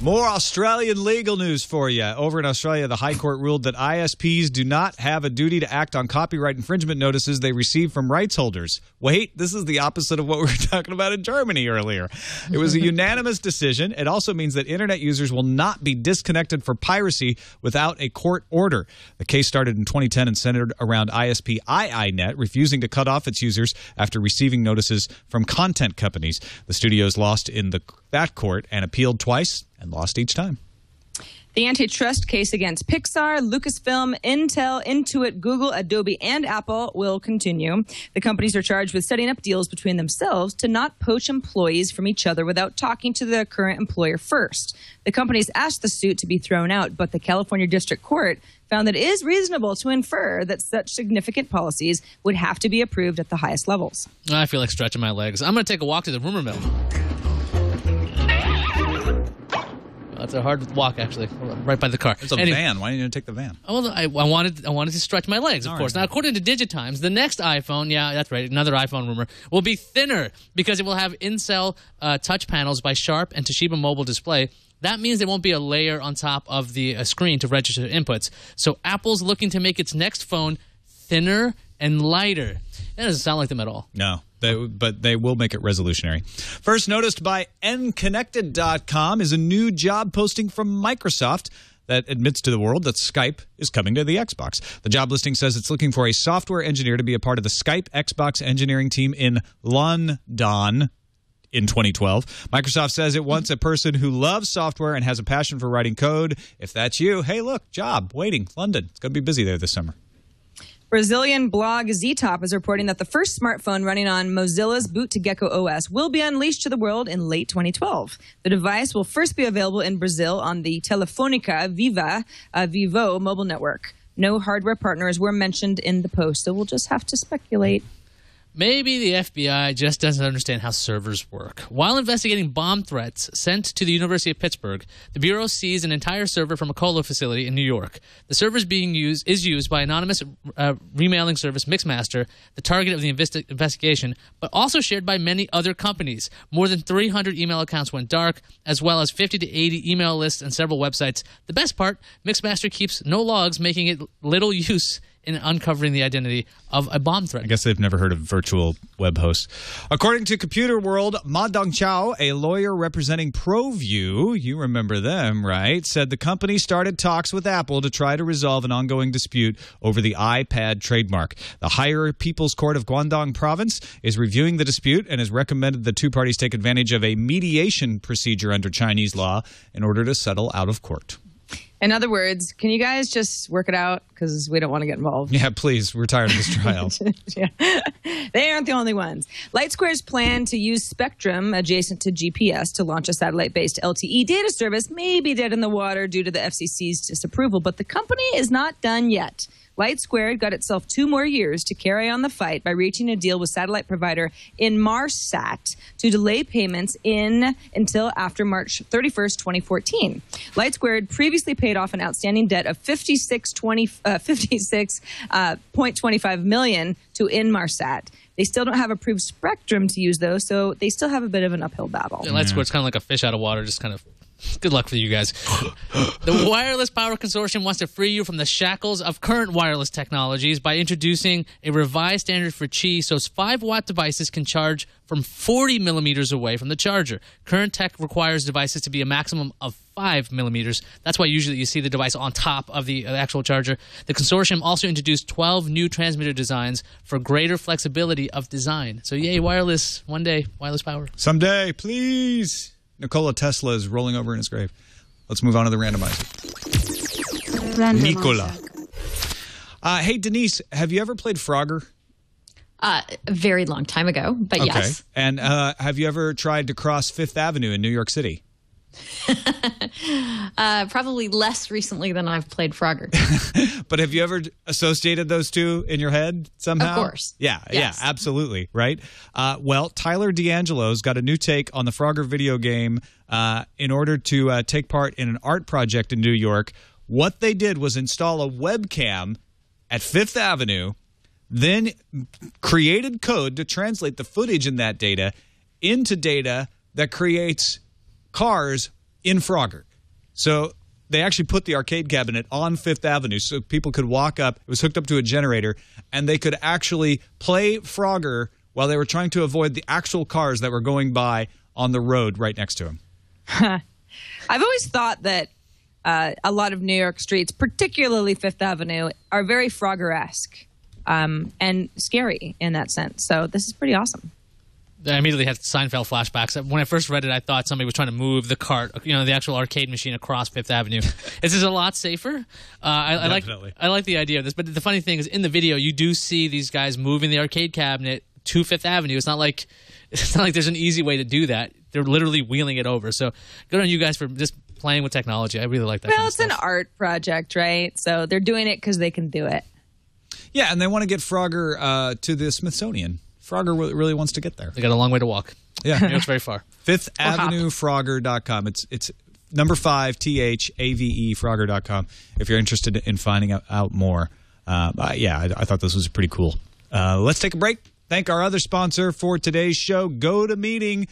More Australian legal news for you. Over in Australia, the High Court ruled that ISPs do not have a duty to act on copyright infringement notices they receive from rights holders. Wait, this is the opposite of what we were talking about in Germany earlier. It was a unanimous decision. It also means that internet users will not be disconnected for piracy without a court order. The case started in 2010 and centered around ISP iiNet refusing to cut off its users after receiving notices from content companies. The studios lost in that court and appealed twice and lost each time. The antitrust case against Pixar, Lucasfilm, Intel, Intuit, Google, Adobe, and Apple will continue. The companies are charged with setting up deals between themselves to not poach employees from each other without talking to the current employer first. The companies asked the suit to be thrown out, but the California District Court found that it is reasonable to infer that such significant policies would have to be approved at the highest levels. I feel like stretching my legs. I'm going to take a walk to the rumor mill. It's a hard walk, actually, right by the car. It's a van. Why didn't you take the van? Well, I wanted to stretch my legs, of course. Now, according to Digitimes, the next iPhone, yeah, that's right, another iPhone rumor, will be thinner because it will have in-cell touch panels by Sharp and Toshiba Mobile Display. That means there won't be a layer on top of the screen to register inputs. So Apple's looking to make its next phone thinner and lighter. That doesn't sound like them at all. No. But they will make it resolutionary. First noticed by nconnected.com is a new job posting from Microsoft that admits to the world that Skype is coming to the Xbox. The job listing says it's looking for a software engineer to be a part of the Skype Xbox engineering team in London in 2012. Microsoft says it wants a person who loves software and has a passion for writing code. If that's you, hey, look, job, waiting, London. It's going to be busy there this summer. Brazilian blog Ztop is reporting that the first smartphone running on Mozilla's Boot to Gecko OS will be unleashed to the world in late 2012. The device will first be available in Brazil on the Telefônica Vivo mobile network. No hardware partners were mentioned in the post, so we'll just have to speculate. Maybe the FBI just doesn't understand how servers work. While investigating bomb threats sent to the University of Pittsburgh, the Bureau seized an entire server from a colo facility in New York. The server is used by anonymous remailing service Mixmaster, the target of the investigation, but also shared by many other companies. More than 300 email accounts went dark, as well as 50 to 80 email lists and several websites. The best part, Mixmaster keeps no logs, making it little use in uncovering the identity of a bomb threat. I guess they've never heard of virtual web hosts. According to Computer World, Ma Dongchao, a lawyer representing ProView, you remember them, right, said the company started talks with Apple to try to resolve an ongoing dispute over the iPad trademark. The Higher People's Court of Guangdong Province is reviewing the dispute and has recommended the two parties take advantage of a mediation procedure under Chinese law in order to settle out of court. In other words, can you guys just work it out? Because we don't want to get involved. Yeah, please. We're tired of this trial. Yeah. They aren't the only ones. LightSquare's plan to use Spectrum adjacent to GPS to launch a satellite-based LTE data service may be dead in the water due to the FCC's disapproval, but the company is not done yet. LightSquare got itself 2 more years to carry on the fight by reaching a deal with satellite provider Inmarsat to delay payments until after March 31st, 2014. LightSquare had previously paid off an outstanding debt of $56.25 million to Inmarsat. They still don't have approved spectrum to use, though, so they still have a bit of an uphill battle. Yeah, LightSquare's kind of like a fish out of water, just kind of Good luck for you guys. The Wireless Power Consortium wants to free you from the shackles of current wireless technologies by introducing a revised standard for Chisos. 5-watt devices can charge from 40 millimeters away from the charger. Current tech requires devices to be a maximum of 5 millimeters. That's why usually you see the device on top of the actual charger. The consortium also introduced 12 new transmitter designs for greater flexibility of design. So yay, wireless. One day, wireless power. Someday, please. Nikola Tesla is rolling over in his grave. Let's move on to the randomizer. Nikola. Hey, Denise, have you ever played Frogger? A very long time ago, but yes. And have you ever tried to cross Fifth Avenue in New York City? Probably less recently than I've played Frogger. But have you ever associated those two in your head somehow? Of course. Yeah, Yes. yeah, absolutely, right? Well, Tyler D'Angelo's got a new take on the Frogger video game in order to take part in an art project in New York. What they did was install a webcam at Fifth Avenue, then created code to translate the footage in that data into data that creates cars in Frogger. So they actually put the arcade cabinet on Fifth Avenue so people could walk up. It was hooked up to a generator, and they could actually play Frogger while they were trying to avoid the actual cars that were going by on the road right next to them. I've always thought that a lot of New York streets, particularly Fifth Avenue, are very Frogger-esque and scary in that sense. So this is pretty awesome. I immediately had Seinfeld flashbacks. When I first read it, I thought somebody was trying to move the cart, the actual arcade machine across Fifth Avenue. This is a lot safer. I like the idea of this. But the funny thing is, in the video, you do see these guys moving the arcade cabinet to Fifth Avenue. It's not like there's an easy way to do that. They're literally wheeling it over. So good on you guys for just playing with technology. I really like that. Well, it's an art project, right? So they're doing it because they can do it. Yeah, and they want to get Frogger to the Smithsonian. Frogger really wants to get there. They got a long way to walk. Yeah. New York's very far. Fifth Avenue Frogger.com. It's number 5 THAVE Frogger.com if you're interested in finding out more. I thought this was pretty cool. Let's take a break. Thank our other sponsor for today's show, Gotomeeting.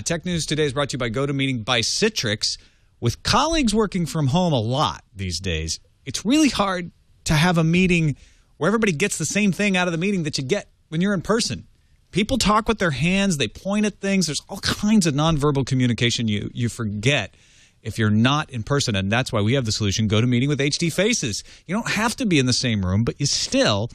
Tech News Today is brought to you by Gotomeeting by Citrix. With colleagues working from home a lot these days, it's really hard to have a meeting where everybody gets the same thing out of the meeting that you get when you're in person. People talk with their hands. They point at things. There's all kinds of nonverbal communication you forget if you're not in person, and that's why we have the solution, Gotomeeting with HD Faces. You don't have to be in the same room, but you still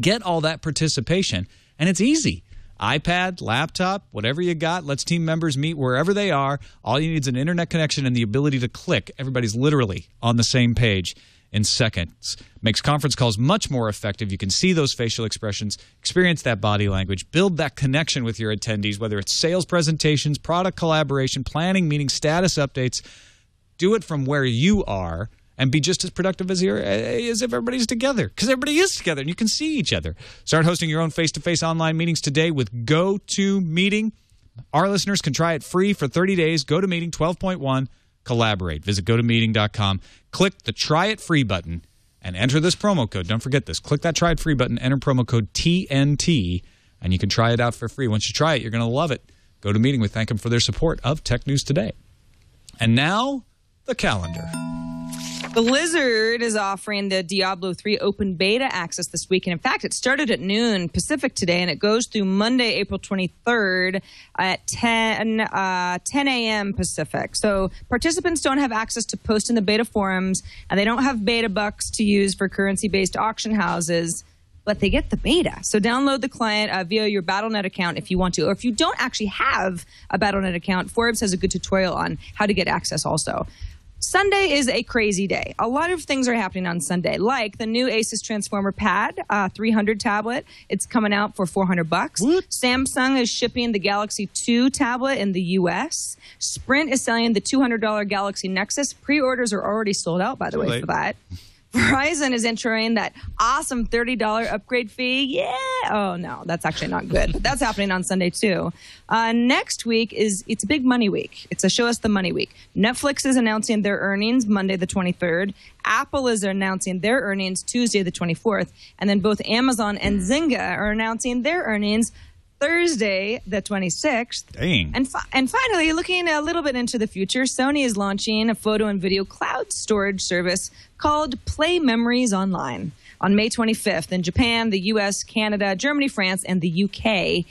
get all that participation, and it's easy. iPad, laptop, whatever you got, lets team members meet wherever they are. All you need is an internet connection and the ability to click. Everybody's literally on the same page in seconds. Makes conference calls much more effective. You can see those facial expressions, experience that body language, build that connection with your attendees, whether it's sales presentations, product collaboration, planning, meeting, status updates. Do it from where you are and be just as productive as if everybody's together, because everybody is together and you can see each other. Start hosting your own face-to-face online meetings today with Gotomeeting. Our listeners can try it free for 30 days. Gotomeeting 12.1. Collaborate. Visit gotomeeting.com. Click the Try It Free button and enter this promo code. Don't forget this. Click that Try It Free button, enter promo code TNT, and you can try it out for free. Once you try it, you're going to love it. Gotomeeting, we thank them for their support of Tech News Today. And now, the calendar. The Lizard is offering the Diablo 3 open beta access this week. And in fact, it started at noon Pacific today, and it goes through Monday, April 23rd at 10 a.m. Pacific. So participants don't have access to post in the beta forums, and they don't have beta bucks to use for currency-based auction houses, but they get the beta. So download the client via your Battle.net account if you want to. Or if you don't actually have a Battle.net account, Forbes has a good tutorial on how to get access also. Sunday is a crazy day. A lot of things are happening on Sunday, like the new Asus Transformer Pad 300 tablet. It's coming out for $400. What? Samsung is shipping the Galaxy 2 tablet in the U.S. Sprint is selling the $200 Galaxy Nexus. Pre-orders are already sold out, by the way, for that. Verizon is entering that awesome $30 upgrade fee. Yeah. Oh, no, that's actually not good. But that's happening on Sunday, too. Next week it's a big money week. It's a Show Us the Money week. Netflix is announcing their earnings Monday the 23rd. Apple is announcing their earnings Tuesday the 24th. And then both Amazon and Zynga are announcing their earnings Thursday, the 26th. Dang. And finally, looking a little bit into the future, Sony is launching a photo and video cloud storage service called Play Memories Online on May 25th in Japan, the U.S., Canada, Germany, France, and the U.K.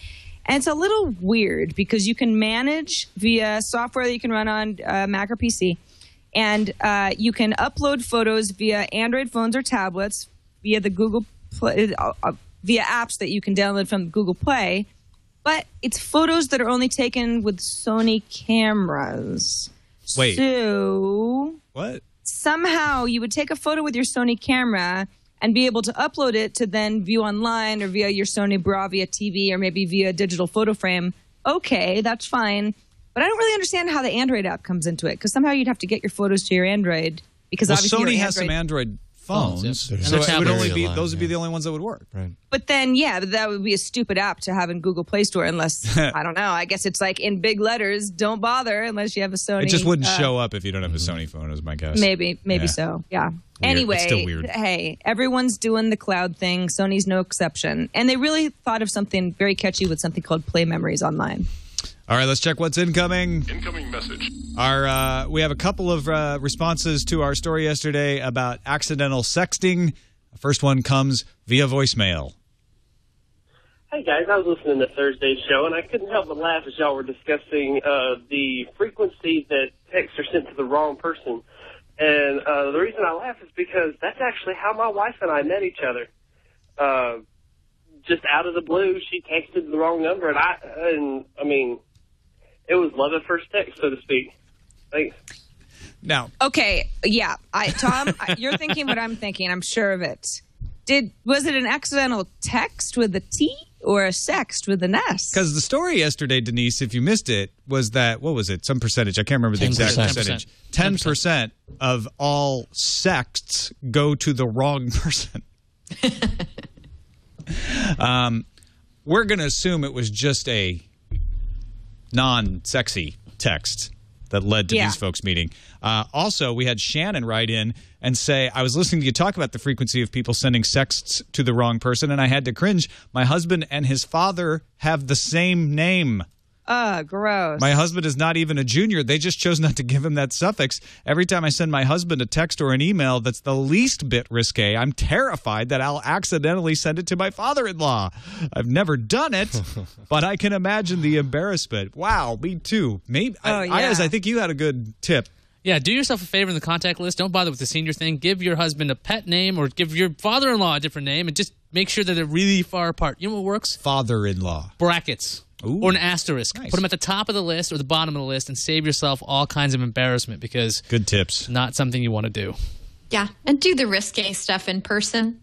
And it's a little weird because you can manage via software that you can run on Mac or PC, and you can upload photos via Android phones or tablets via the Google Play, via apps that you can download from Google Play. But it's photos that are only taken with Sony cameras. Wait. So What? somehow you would take a photo with your Sony camera and be able to upload it to then view online or via your Sony Bravia TV or maybe via a digital photo frame. Okay, that's fine. But I don't really understand how the Android app comes into it, because somehow you'd have to get your photos to your Android. Because Well, obviously Sony your has some Android phones, yeah. so And it would only tablets. be those would be the only ones that would work. Right. But then, yeah, that would be a stupid app to have in Google Play Store unless, I don't know, I guess it's like in big letters, don't bother unless you have a Sony. It just wouldn't show up if you don't have a Sony phone, is my guess. Maybe Yeah. so, yeah. Weird. Anyway, It's still weird. Hey, everyone's doing the cloud thing. Sony's no exception. And they really thought of something very catchy with something called Play Memories Online. All right, let's check what's incoming. Incoming message. We have a couple of responses to our story yesterday about accidental sexting. The first one comes via voicemail. Hey guys, I was listening to Thursday's show and I couldn't help but laugh as y'all were discussing the frequency that texts are sent to the wrong person. And the reason I laugh is because that's actually how my wife and I met each other. Just out of the blue, she texted the wrong number, and I mean, it was love at first text, so to speak. Thanks. Now, Okay, yeah. Tom, you're thinking what I'm thinking. I'm sure of it. Was it an accidental text with a T or a sext with an S? because the story yesterday, Denise, if you missed it, was that, what was it, some percentage, I can't remember the exact 10%. percentage. 10% of all sexts go to the wrong person. We're going to assume it was just a non-sexy text that led to these folks meeting. Also, we had Shannon write in and say, I was listening to you talk about the frequency of people sending sexts to the wrong person, and I had to cringe. My husband and his father have the same name. Gross. My husband is not even a junior. They just chose not to give him that suffix. Every time I send my husband a text or an email that's the least bit risque, I'm terrified that I'll accidentally send it to my father-in-law. I've never done it, but I can imagine the embarrassment. Wow, me too. Maybe Iyaz, I think you had a good tip. Yeah, do yourself a favor in the contact list. Don't bother with the senior thing. Give your husband a pet name or give your father-in-law a different name and just make sure that they're really far apart. You know what works? Father-in-law. Brackets. Ooh. Or an asterisk. Nice. Put them at the top of the list or the bottom of the list and save yourself all kinds of embarrassment because Good tips. not something you want to do. Yeah, and do the risque stuff in person.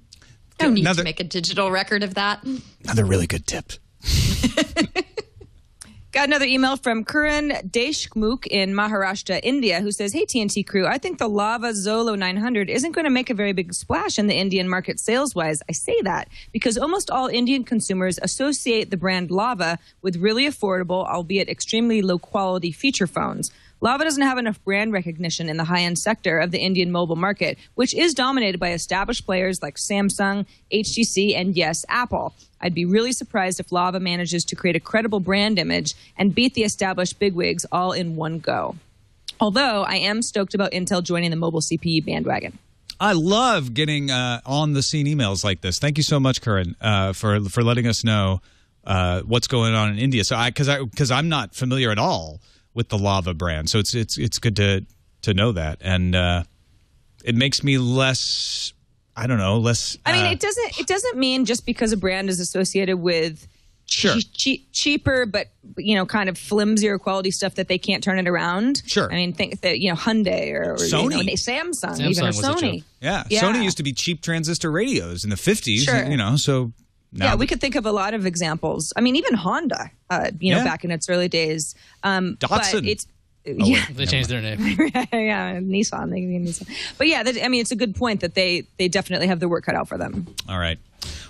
No need Another- to make a digital record of that. Another really good tip. Got another email from Karan Deshmukh in Maharashtra, India, who says, hey, TNT crew, I think the Lava Zolo 900 isn't going to make a very big splash in the Indian market sales-wise. I say that because almost all Indian consumers associate the brand Lava with really affordable, albeit extremely low-quality feature phones. Lava doesn't have enough brand recognition in the high-end sector of the Indian mobile market, which is dominated by established players like Samsung, HTC, and yes, Apple. I'd be really surprised if Lava manages to create a credible brand image and beat the established bigwigs all in one go. Although I am stoked about Intel joining the mobile CPU bandwagon. I love getting on-the-scene emails like this. Thank you so much, Karan, for letting us know what's going on in India. So because I'm not familiar at all with the Lava brand, so it's good to know that, and it makes me less. I don't know, less. I mean, it doesn't mean just because a brand is associated with Sure. cheaper, but kind of flimsier quality stuff that they can't turn it around. Sure. I mean, think that Hyundai or Sony. Samsung, even or was a Sony. joke. Yeah. Yeah. Sony used to be cheap transistor radios in the 50s. Sure. So now Yeah, we could think of a lot of examples. I mean, even Honda, Yeah. back in its early days. Datsun. But it's They changed their name. yeah, Nissan. They mean Nissan. But yeah, it's a good point that they definitely have their work cut out for them. All right.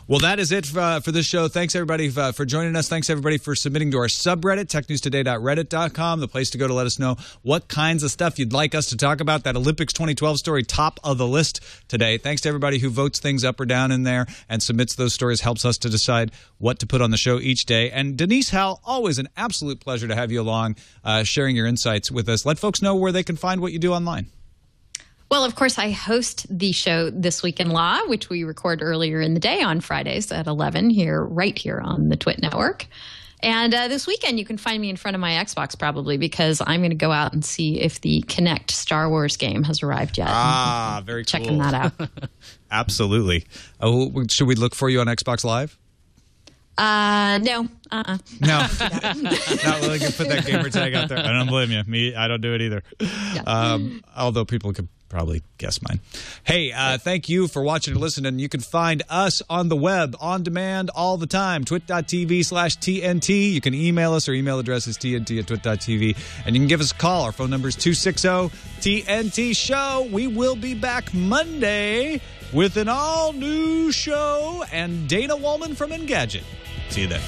Well, that is it for this show. Thanks, everybody, for joining us. Thanks, everybody, for submitting to our subreddit, technewstoday.reddit.com, the place to go to let us know what kinds of stuff you'd like us to talk about. That Olympics 2012 story, top of the list today. Thanks to everybody who votes things up or down in there and submits those stories, helps us to decide what to put on the show each day. And Denise, Howell, always an absolute pleasure to have you along, sharing your insights with us. Let folks know where they can find what you do online. Well, of course, I host the show This Week in Law, which we record earlier in the day on Fridays at 11 right here on the TWiT network. And this weekend, you can find me in front of my Xbox probably because I'm going to go out and see if the Kinect Star Wars game has arrived yet. Very cool. Checking that out. Absolutely. Should we look for you on Xbox Live? No. No. Not willing to put that gamer tag out there. I don't blame you. I don't do it either. Yeah. Although people could probably guess mine. Hey, thank you for watching and listening. You can find us on the web, on demand, all the time. twit.tv/TNT. You can email us. Our email address is tnt@twit.tv. And you can give us a call. Our phone number is 260-TNT-SHOW. We will be back Monday with an all-new show and Dana Wollman from Engadget. See you then.